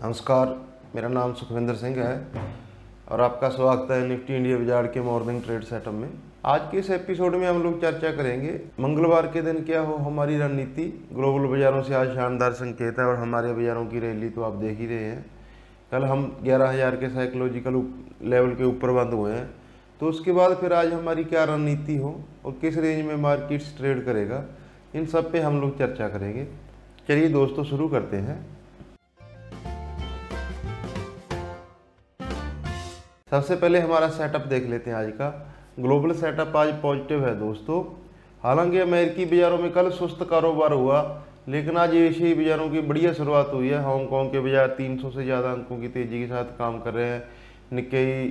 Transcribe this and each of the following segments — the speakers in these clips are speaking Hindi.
नमस्कार, मेरा नाम सुखविंदर सिंह है और आपका स्वागत है निफ्टी इंडिया बाजार के मॉर्निंग ट्रेड सेटअप में। आज के इस एपिसोड में हम लोग चर्चा करेंगे मंगलवार के दिन क्या हो हमारी रणनीति। ग्लोबल बाजारों से आज शानदार संकेत है और हमारे बाजारों की रैली तो आप देख ही रहे हैं। कल हम 11,000 के साइकोलॉजिकल लेवल के ऊपर बंद हुए हैं, तो उसके बाद फिर आज हमारी क्या रणनीति हो और किस रेंज में मार्केट्स ट्रेड करेगा, इन सब पे हम लोग चर्चा करेंगे। चलिए दोस्तों शुरू करते हैं। सबसे पहले हमारा सेटअप देख लेते हैं आज का। ग्लोबल सेटअप आज पॉजिटिव है दोस्तों। हालांकि अमेरिकी बाजारों में कल सुस्त कारोबार हुआ, लेकिन आज एशियाई बाजारों की बढ़िया शुरुआत हुई है। हांगकांग के बाजार 300 से ज़्यादा अंकों की तेज़ी के साथ काम कर रहे हैं। निक्केई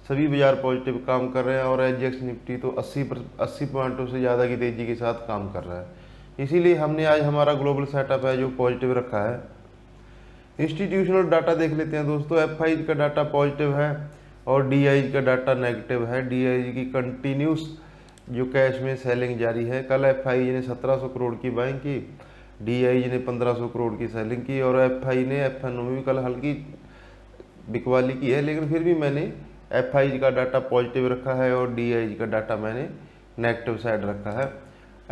सभी बाजार पॉजिटिव काम कर रहे हैं और एसजीएक्स निफ्टी तो 80 पॉइंटों से ज़्यादा की तेज़ी के साथ काम कर रहा है। इसीलिए हमने आज हमारा ग्लोबल सेटअप है जो पॉजिटिव रखा है। इंस्टीट्यूशनल डाटा देख लेते हैं दोस्तों। एफआई का डाटा पॉजिटिव है और डीआईजी का डाटा नेगेटिव है। डीआईजी की कंटिन्यूस जो कैश में सेलिंग जारी है। कल एफआईजी ने 1700 करोड़ की बाइंग की, डीआईजी ने 1500 करोड़ की सेलिंग की और एफआई ने एफएनओ में भी कल हल्की बिकवाली की है, लेकिन फिर भी मैंने एफआईजी का डाटा पॉजिटिव रखा है और डीआईजी का डाटा मैंने नेगेटिव साइड रखा है।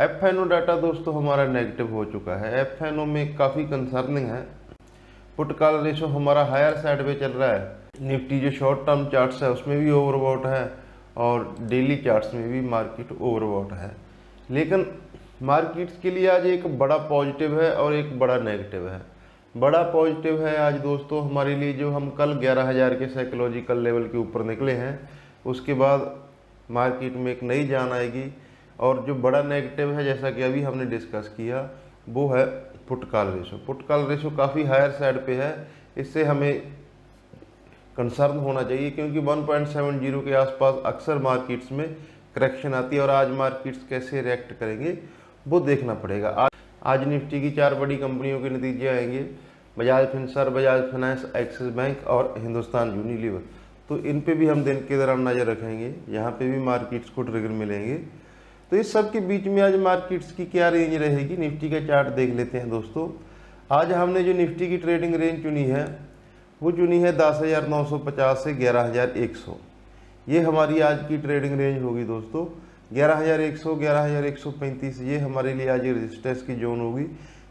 एफएनओ डाटा दोस्तों हमारा नेगेटिव हो चुका है। एफएनओ में काफ़ी कंसर्निंग है। पुट कॉल रेशो हमारा हायर साइड पे चल रहा है। निफ्टी जो शॉर्ट टर्म चार्ट्स है उसमें भी ओवरबॉट है और डेली चार्ट्स में भी मार्केट ओवरबॉट है। लेकिन मार्केट्स के लिए आज एक बड़ा पॉजिटिव है और एक बड़ा नेगेटिव है। बड़ा पॉजिटिव है आज दोस्तों हमारे लिए जो हम कल 11,000 के साइकोलॉजिकल लेवल के ऊपर निकले हैं, उसके बाद मार्केट में एक नई जान आएगी। और जो बड़ा नेगेटिव है जैसा कि अभी हमने डिस्कस किया वो है put call ratio. Put call ratio काफ़ी हायर साइड पे है, इससे हमें कंसर्न होना चाहिए क्योंकि 1.70 के आसपास अक्सर मार्केट्स में करेक्शन आती है और आज मार्केट्स कैसे रिएक्ट करेंगे वो देखना पड़ेगा। आज निफ्टी की 4 बड़ी कंपनियों के नतीजे आएंगे, Bajaj Finserv, Bajaj finance, axis bank और हिंदुस्तान यूनिलीवर। तो इन पे भी हम दिन के दौरान नज़र रखेंगे, यहाँ पे भी मार्केट्स को ट्रिगर मिलेंगे। तो इस सब के बीच में आज मार्केट्स की क्या रेंज रहेगी, निफ्टी का चार्ट देख लेते हैं दोस्तों। आज हमने जो निफ्टी की ट्रेडिंग रेंज चुनी है वो चुनी है 10,950 से 11,100। ये हमारी आज की ट्रेडिंग रेंज होगी दोस्तों। 11,100, 11,135 ये हमारे लिए आज रेजिस्टेंस की जोन होगी।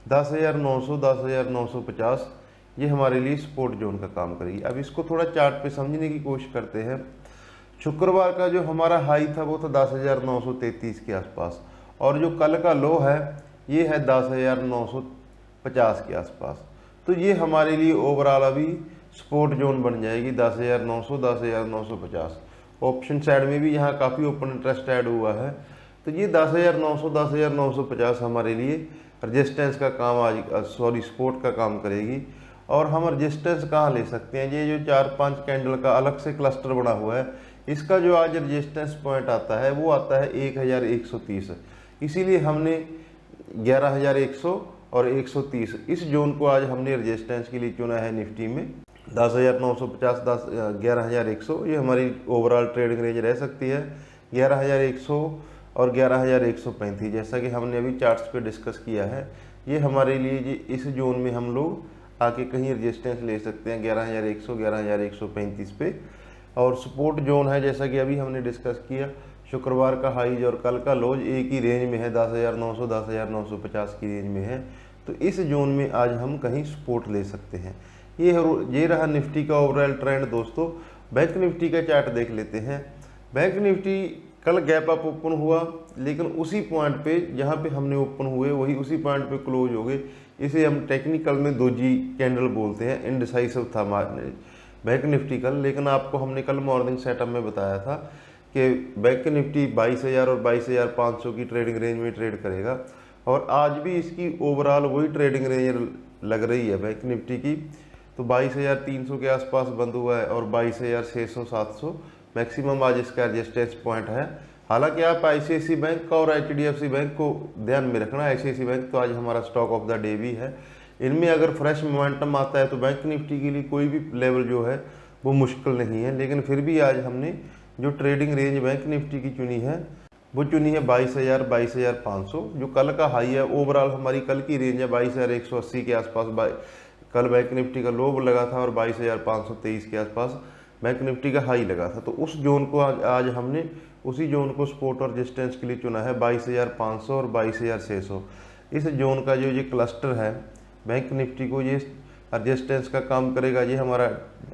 10,900, 10,950 ये हमारे लिए सपोर्ट जोन का काम करेगी। अब इसको थोड़ा चार्ट पे समझने की कोशिश करते हैं। शुक्रवार का जो हमारा हाई था वो था 10,933 के आसपास और जो कल का लो है ये है 10,950 के आसपास। तो ये हमारे लिए ओवरऑल अभी सपोर्ट जोन बन जाएगी 10,900, 10,950। ऑप्शन साइड में भी यहाँ काफ़ी ओपन इंटरेस्ट ऐड हुआ है, तो ये 10,900, 10,950 हमारे लिए रजिस्टेंस का काम आज सपोर्ट का काम करेगी। और हम रजिस्टेंस कहाँ ले सकते हैं, ये जो 4-5 कैंडल का अलग से क्लस्टर बना हुआ है, इसका जो आज रजिस्टेंस पॉइंट आता है वो आता है 1,130। इसीलिए हमने 11,100 और 130 इस जोन को आज हमने रजिस्टेंस के लिए चुना है। निफ्टी में 10,950, 11,100 ये हमारी ओवरऑल ट्रेडिंग रेंज रह सकती है। 11,100 और 11,135 जैसा कि हमने अभी चार्ट्स पे डिस्कस किया है, ये हमारे लिए इस जोन में हम लोग आके कहीं रजिस्टेंस ले सकते हैं 11,100, 11,135 पे। और सपोर्ट जोन है जैसा कि अभी हमने डिस्कस किया, शुक्रवार का हाईज और कल का लोज एक ही रेंज में है, 10,900, 10,950 की रेंज में है। तो इस जोन में आज हम कहीं सपोर्ट ले सकते हैं। ये रहा निफ्टी का ओवरऑल ट्रेंड दोस्तों। बैंक निफ्टी का चार्ट देख लेते हैं। बैंक निफ्टी कल गैप अप ओपन हुआ, लेकिन उसी पॉइंट पे जहाँ पे हमने ओपन हुए वही उसी पॉइंट पे क्लोज हो गए। इसे हम टेक्निकल में दोजी कैंडल बोलते हैं। इनडिसाइसिव था बैंक निफ्टी कल, लेकिन आपको हमने कल मॉर्निंग सेटअप में बताया था कि बैंक निफ्टी 22,000 और 22,500 की ट्रेडिंग रेंज में ट्रेड करेगा और आज भी इसकी ओवरऑल वही ट्रेडिंग रेंज लग रही है बैंक निफ्टी की। तो 22,300 के आसपास बंद हुआ है और 22,600, 700 मैक्सिमम आज इसका रेजिस्टेंस पॉइंट है। हालांकि आप आईसीआईसी बैंक का और एचडीएफसी बैंक को ध्यान में रखना। आईसीआईसी बैंक तो आज हमारा स्टॉक ऑफ द डे भी है। इनमें अगर फ्रेश मोमेंटम आता है तो बैंक निफ्टी के लिए कोई भी लेवल जो है वो मुश्किल नहीं है। लेकिन फिर भी आज हमने जो ट्रेडिंग रेंज बैंक निफ्टी की चुनी है वो चुनी है 22,000, 22,500। जो कल का हाई है, ओवरऑल हमारी कल की रेंज है 22,180 के आसपास, कल बैंक निफ्टी का लो लगा था और 22,523 के आसपास बैंक निफ्टी का हाई लगा था। तो उस जोन को आज हमने उसी जोन को सपोर्ट और रेजिस्टेंस के लिए चुना है, 22,500 और 22,600। इस जोन का जो ये क्लस्टर है बैंक निफ्टी को ये रेजिस्टेंस का काम करेगा। ये हमारा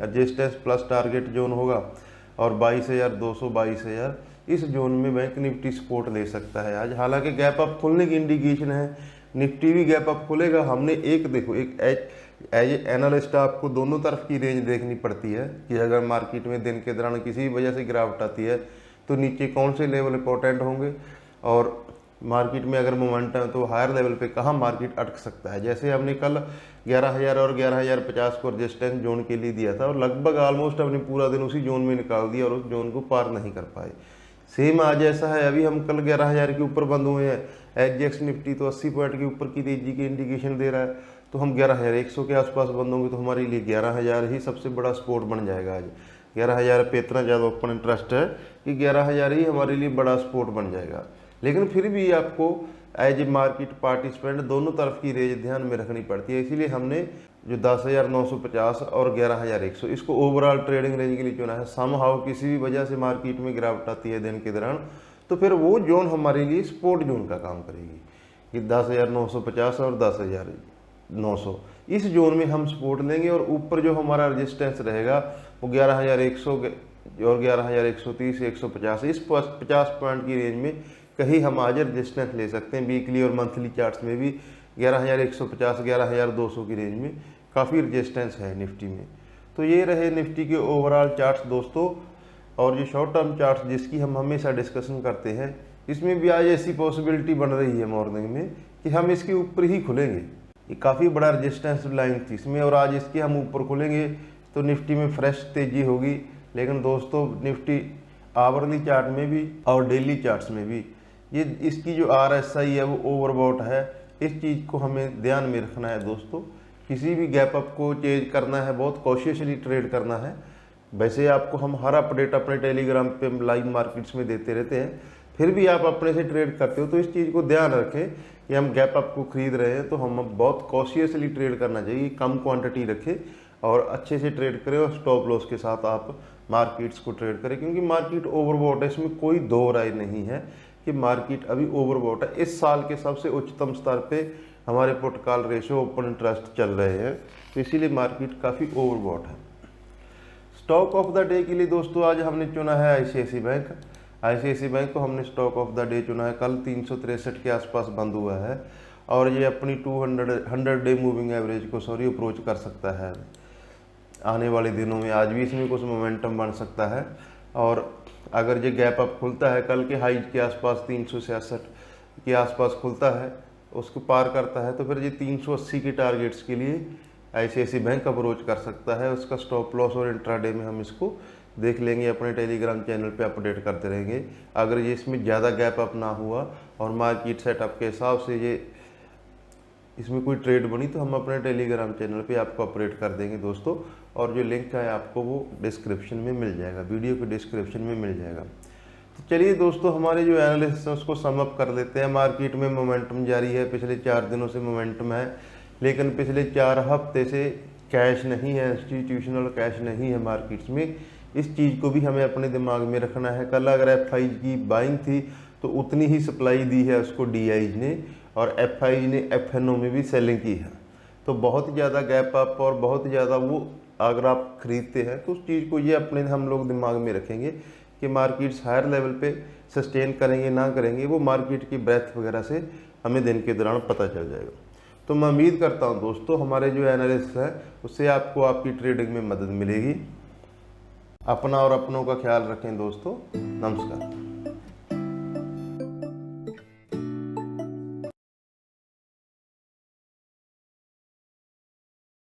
रेजिस्टेंस प्लस टारगेट जोन होगा और 22,200 22,000 इस जोन में बैंक निफ्टी सपोर्ट ले सकता है आज। हालांकि गैप अप खुलने की इंडिकेशन है, निफ्टी भी गैप अप खुलेगा। हमने एक देखो एक एज एनालिस्ट आपको दोनों तरफ की रेंज देखनी पड़ती है कि अगर मार्केट में दिन के दौरान किसी भी वजह से गिरावट आती है तो नीचे कौन से लेवल इंपॉर्टेंट होंगे और मार्केट में अगर मोमेंटम है तो हायर लेवल पे कहाँ मार्केट अटक सकता है। जैसे हमने कल 11,000 और 11,050 को रेजिस्टेंस जोन के लिए दिया था और लगभग ऑलमोस्ट हमने पूरा दिन उसी जोन में निकाल दिया और उस जोन को पार नहीं कर पाए। सेम आज ऐसा है, अभी हम कल 11,000 के ऊपर बंद हुए हैं। एचजीएक्स निफ्टी तो 80 पॉइंट के ऊपर की तेजी की इंडिकेशन दे रहा है, तो हम 11,100 के आसपास बंद होंगे तो हमारे लिए 11,000 ही सबसे बड़ा सपोर्ट बन जाएगा। आज 11,000 पे इतना ज़्यादा ओपन इंटरेस्ट है कि 11,000 ही हमारे लिए बड़ा सपोर्ट बन जाएगा। लेकिन फिर भी आपको एज ए मार्केट पार्टिसिपेंट दोनों तरफ की रेंज ध्यान में रखनी पड़ती है, इसीलिए हमने जो 10,950 और 11,100 इसको ओवरऑल ट्रेडिंग रेंज के लिए चुना है। समहाउ किसी भी वजह से मार्केट में गिरावट आती है दिन के दौरान तो फिर वो जोन हमारे लिए सपोर्ट जोन का काम करेगी कि 10,950 और 10,900 इस जोन में हम सपोर्ट लेंगे और ऊपर जो हमारा रेजिस्टेंस रहेगा वो 11,100 और 11,130 150 इस 50 पॉइंट की रेंज में कहीं हम आज रेजिस्टेंस ले सकते हैं। वीकली और मंथली चार्ट्स में भी 11,150 11,200 की रेंज में काफ़ी रेजिस्टेंस है निफ्टी में। तो ये रहे निफ्टी के ओवरऑल चार्ट्स दोस्तों। और ये शॉर्ट टर्म चार्ट्स जिसकी हम हमेशा डिस्कशन करते हैं, इसमें भी आज ऐसी पॉसिबिलिटी बन रही है मॉर्निंग में कि हम इसके ऊपर ही खुलेंगे। ये काफ़ी बड़ा रेजिस्टेंस लाइन थी इसमें और आज इसके हम ऊपर खुलेंगे तो निफ्टी में फ्रेश तेजी होगी। लेकिन दोस्तों निफ्टी आवरली चार्ट में भी और डेली चार्ट्स में भी ये इसकी जो RSI है वो ओवरबॉट है। इस चीज़ को हमें ध्यान में रखना है दोस्तों। किसी भी गैप अप को चेंज करना है बहुत कॉशियसली ट्रेड करना है। वैसे आपको हम हर अपडेट अपने टेलीग्राम पे लाइव मार्केट्स में देते रहते हैं, फिर भी आप अपने से ट्रेड करते हो तो इस चीज़ को ध्यान रखें कि हम गैप अप को खरीद रहे हैं तो हम बहुत कॉशियसली ट्रेड करना चाहिए, कम क्वांटिटी रखें और अच्छे से ट्रेड करें और स्टॉप लॉस के साथ आप मार्केट्स को ट्रेड करें। क्योंकि मार्केट ओवरबॉट है, इसमें कोई दो राय नहीं है कि मार्केट अभी ओवरबॉट है। इस साल के सबसे उच्चतम स्तर पे हमारे put call ratio open interest चल रहे हैं, तो इसीलिए मार्केट काफ़ी ओवरबॉट है। स्टॉक ऑफ द डे के लिए दोस्तों आज हमने चुना है आईसीआईसी बैंक। आईसीआईसी बैंक को हमने स्टॉक ऑफ द डे चुना है। कल 363 के आसपास बंद हुआ है और ये अपनी 100 डे मूविंग एवरेज को अप्रोच कर सकता है आने वाले दिनों में। आज भी इसमें कुछ मोमेंटम बन सकता है और अगर ये गैप अप खुलता है कल के हाई के आसपास 366 के आसपास खुलता है, उसको पार करता है तो फिर ये 380 के टारगेट्स के लिए आईसीआईसी बैंक अप्रोच कर सकता है। उसका स्टॉप लॉस और इंट्राडे में हम इसको देख लेंगे, अपने टेलीग्राम चैनल पे अपडेट करते रहेंगे। अगर ये इसमें ज़्यादा गैप अप ना हुआ और मार्केट सेटअप के हिसाब से ये इसमें कोई ट्रेड बनी तो हम अपने टेलीग्राम चैनल पे आपको अपडेट कर देंगे दोस्तों। और जो लिंक है आपको वो डिस्क्रिप्शन में मिल जाएगा, वीडियो के डिस्क्रिप्शन में मिल जाएगा। तो चलिए दोस्तों हमारे जो एनालिसिस है उसको सम अप कर लेते हैं। मार्केट में मोमेंटम जारी है, पिछले 4 दिनों से मोमेंटम है, लेकिन पिछले 4 हफ्ते से कैश नहीं है, इंस्टीट्यूशनल कैश नहीं है मार्केट्स में। इस चीज़ को भी हमें अपने दिमाग में रखना है। कल अगर एफआई की बाइंग थी तो उतनी ही सप्लाई दी है उसको डीआईज ने और एफआई ने एफएनओ में भी सेलिंग की है। तो बहुत ज़्यादा गैप अप और बहुत ज़्यादा वो अगर आप खरीदते हैं तो उस चीज़ को ये अपने हम लोग दिमाग में रखेंगे कि मार्केट्स हायर लेवल पे सस्टेन करेंगे ना करेंगे, वो मार्केट की ब्रेथ वगैरह से हमें दिन के दौरान पता चल जाएगा। तो मैं उम्मीद करता हूँ दोस्तों हमारे जो एनालिस्ट है उससे आपको आपकी ट्रेडिंग में मदद मिलेगी। अपना और अपनों का ख्याल रखें दोस्तों। नमस्कार।